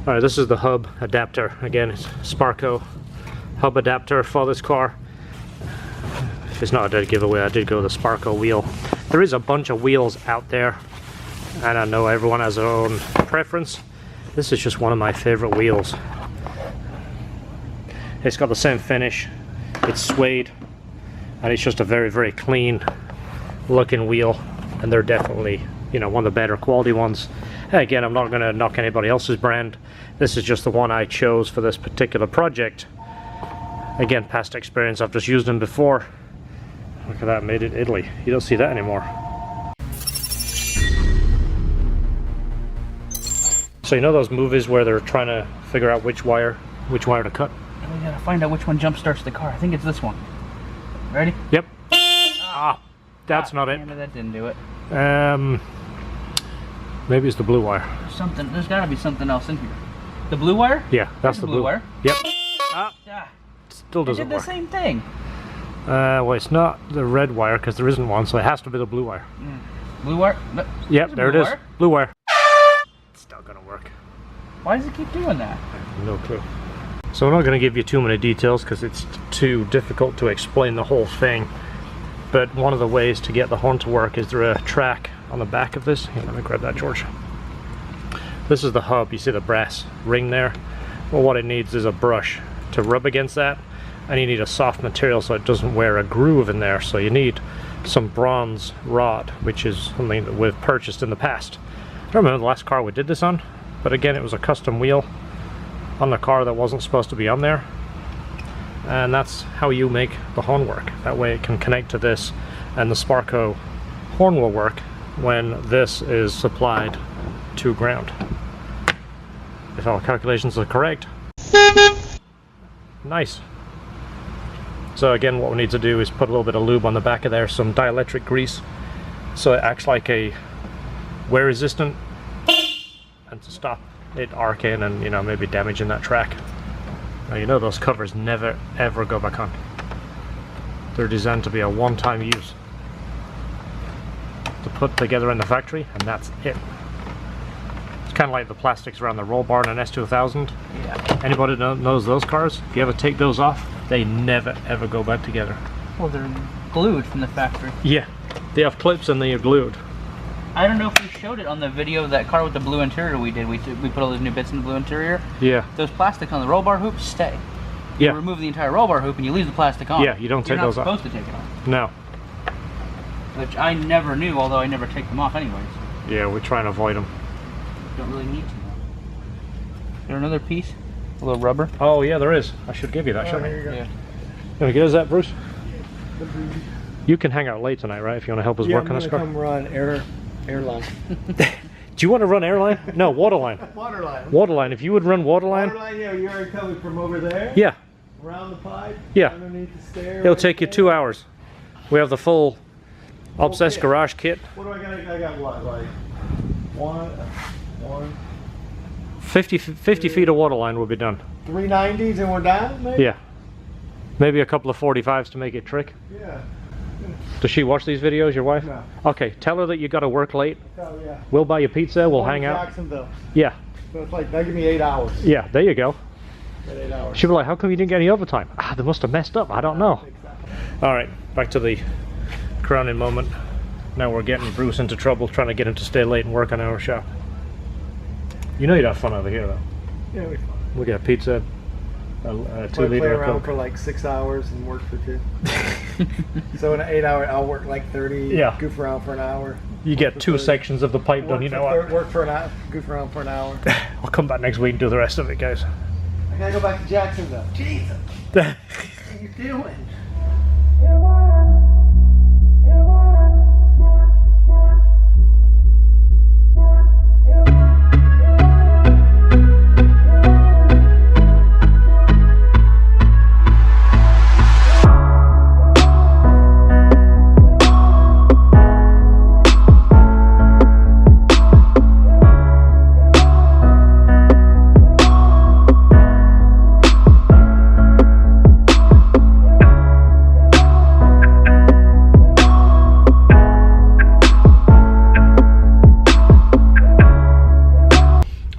Alright, this is the hub adapter. Again, it's Sparco hub adapter for this car. If it's not a dead giveaway, I did go with the Sparco wheel. There is a bunch of wheels out there, and I know everyone has their own preference. This is just one of my favorite wheels. It's got the same finish, it's suede, and it's just a very, very clean looking wheel, and they're definitely, you know, one of the better quality ones. Again, I'm not going to knock anybody else's brand. This is just the one I chose for this particular project. Again, past experience, I've just used them before. Look at that, made in Italy. You don't see that anymore. So you know those movies where they're trying to figure out which wire to cut? And we gotta find out which one jump starts the car. I think it's this one. Ready? Yep. That's not it. That didn't do it. Maybe it's the blue wire. There's gotta be something else in here. The blue wire? Yeah, that's the blue wire. Yep. Still It doesn't did the work. same thing. Well, it's not the red wire because there isn't one, so it has to be the blue wire. Blue wire? No, Yep, there it is. Blue wire. It's still gonna work. Why does it keep doing that? I have no clue. So I'm not going to give you too many details because it's too difficult to explain the whole thing. But one of the ways to get the horn to work is through a track on the back of this. Here, let me grab that, George. This is the hub. You see the brass ring there? Well, what it needs is a brush to rub against that, and you need a soft material so it doesn't wear a groove in there. So you need some bronze rod, which is something that we've purchased in the past. I don't remember the last car we did this on, but again, it was a custom wheel on the car that wasn't supposed to be on there, and that's how you make the horn work. That way it can connect to this, and the Sparco horn will work when this is supplied to ground. If all calculations are correct. Nice. So again, what we need to do is put a little bit of lube on the back of there, some dielectric grease, so it acts like a wear resistant, and to stop it arcing and, you know, maybe damaging that track. Now, you know those covers never ever go back on. They're designed to be a one-time use, to put together in the factory, and that's it. It's kind of like the plastics around the roll bar in an S2000. Yeah. Anybody knows those cars? If you ever take those off, they never ever go back together. Well, they're glued from the factory. Yeah, they have clips and they are glued. I don't know if we showed it on the video of that car with the blue interior we did. We put all those new bits in the blue interior. Yeah. Those plastics on the roll bar hoops stay. Yeah. You remove the entire roll bar hoop and you leave the plastic on. Yeah, you don't take those off. You're not supposed to take it off. No. Which I never knew, although I never take them off anyways. Yeah, we try and avoid them. Don't really need to. Is there another piece? A little rubber? Oh yeah, there is. I should give you that, shouldn't I? Here you go. Yeah. Can we get us that, Bruce? You can hang out late tonight, right? If you want to help us work on this car. I'm gonna come run airline. Do you want to run airline? No, waterline. Waterline. Waterline. If you would run waterline. Waterline, yeah, you're already coming from over there. Yeah. Around the pipe. Yeah. Underneath the stair. It'll take you 2 hours. We have the full obsessed garage kit. What do I got? I got what? Like one. 50 feet of waterline will be done. 390s and we're done, maybe? Yeah. Maybe a couple of 45s to make it trick. Yeah. Does she watch these videos, your wife? No. Okay, tell her that you got to work late. Oh, yeah. We'll buy you pizza, we'll hang out. Jacksonville. Yeah. So it's like, they give me 8 hours. Yeah, there you go. 8 hours. She'll be like, how come you didn't get any overtime? Ah, they must have messed up, I don't know. Exactly. Alright, back to the crowning moment. Now we're getting Bruce into trouble, trying to get him to stay late and work on our shop. You know you'd have fun over here, though. Yeah, we fun. We get a pizza, a 2 Play liter of around Coke. for like 6 hours and work for 2. So in an 8 hour, I'll work like 30, Yeah. goof around for an hour. You get 2 sections of the pipe done, you know what? Work for an hour, goof around for an hour. I'll come back next week and do the rest of it, guys. I gotta go back to Jacksonville. Jesus! What are you doing?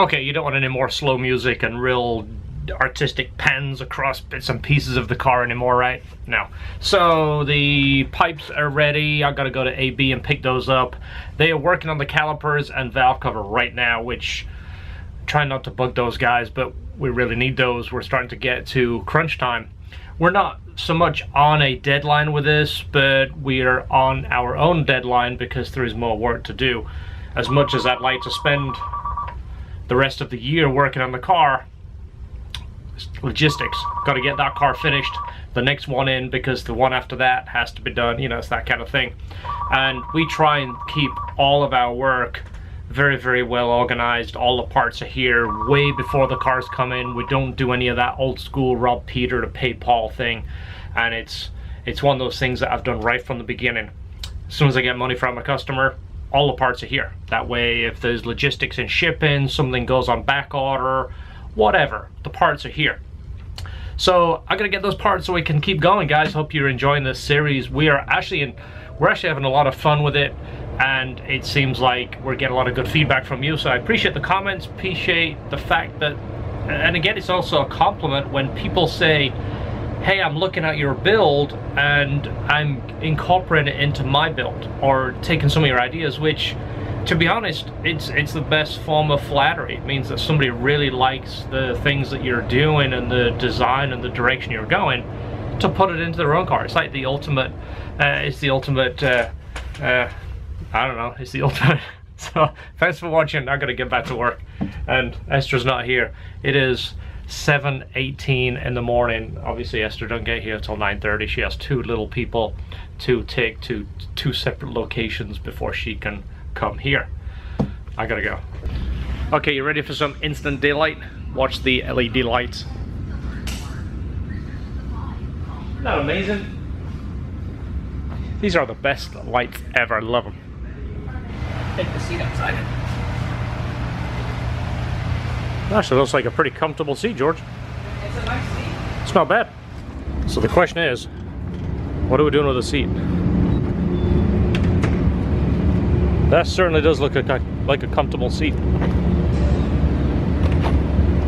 Okay, you don't want any more slow music and real artistic pans across bits and pieces of the car anymore, right? No. So the pipes are ready. I gotta go to AB and pick those up. They are working on the calipers and valve cover right now, which try not to bug those guys, but we really need those. We're starting to get to crunch time. We're not so much on a deadline with this, but we are on our own deadline because there is more work to do. As much as I'd like to spend the rest of the year working on the car, logistics, got to get that car finished, the next one in, because the one after that has to be done, you know, it's that kind of thing. And we try and keep all of our work very, very well organized. All the parts are here way before the cars come in. We don't do any of that old school rob Peter to pay Paul thing, and it's one of those things that I've done right from the beginning. As soon as I get money from a customer, all the parts are here. That way, if there's logistics in shipping, something goes on back order, whatever, the parts are here. So I gotta get those parts so we can keep going, guys. Hope you're enjoying this series. We're actually having a lot of fun with it, and it seems like we're getting a lot of good feedback from you. So I appreciate the comments, appreciate the fact that, and again, it's also a compliment when people say, hey, I'm looking at your build and I'm incorporating it into my build, or taking some of your ideas, which, to be honest, it's the best form of flattery. It means that somebody really likes the things that you're doing and the design and the direction you're going, to put it into their own car. It's like the ultimate, I don't know, it's the ultimate. So thanks for watching. I gotta get back to work, and Esther's not here. It is 7:18 in the morning. Obviously Esther doesn't get here until 9:30. She has two little people to take to two separate locations before she can come here. I gotta go. Okay, you ready for some instant daylight? Watch the LED lights. Isn't that amazing? These are the best lights ever. I love them. Take the seat outside. Actually, looks like a pretty comfortable seat, George. It's a nice seat. It's not bad. So the question is, what are we doing with the seat? That certainly does look like a comfortable seat.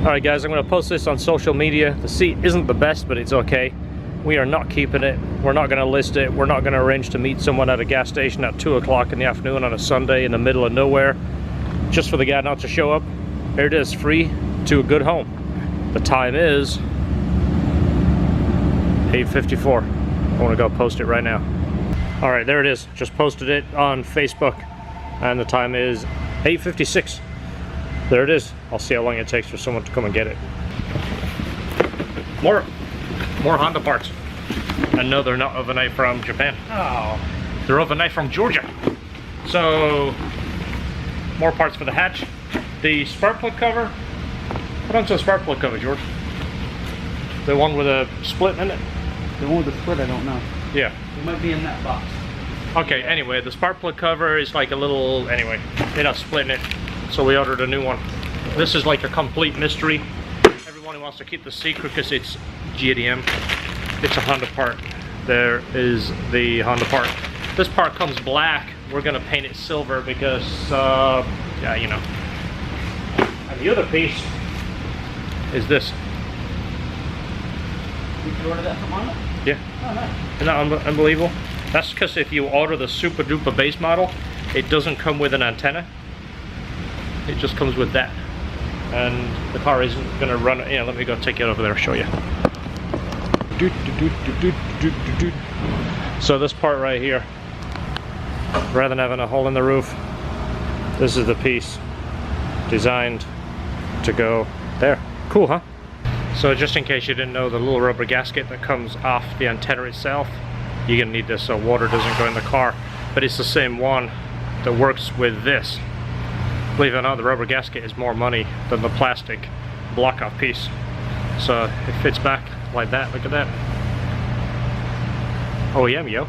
Alright guys, I'm going to post this on social media. The seat isn't the best, but it's okay. We are not keeping it. We're not going to list it. We're not going to arrange to meet someone at a gas station at 2 o'clock in the afternoon on a Sunday in the middle of nowhere, just for the guy not to show up. Here it is, free to a good home. The time is 8:54. I want to go post it right now. Alright, there it is. Just posted it on Facebook. And the time is 8:56. There it is. I'll see how long it takes for someone to come and get it. More Honda parts. And no, they're not overnight from Japan. Oh, they're overnight from Georgia. So, more parts for the hatch. The spark plug cover. What onto the spark plug cover, George? The one with a split in it? The one with the split, I don't know. Yeah. It might be in that box. Okay, anyway, the spark plug cover is like a little, anyway, they're not splitting it, so we ordered a new one. This is like a complete mystery. Everyone wants to keep the secret because it's GDM. It's a Honda part. There is the Honda part. This part comes black. We're gonna paint it silver because, yeah, you know. And the other piece is this. Did you order that from Honda? Yeah. Oh, nice. Isn't that unbelievable? That's because if you order the super duper base model, it doesn't come with an antenna. It just comes with that. And the car isn't going to run. Yeah, let me go take it over there and show you. So this part right here, rather than having a hole in the roof, this is the piece designed to go there. Cool, huh? So just in case you didn't know, the little rubber gasket that comes off the antenna itself, you're gonna need this so water doesn't go in the car. But it's the same one that works with this. Believe it or not, the rubber gasket is more money than the plastic block-off piece. So it fits back like that. Look at that. OEM, yo.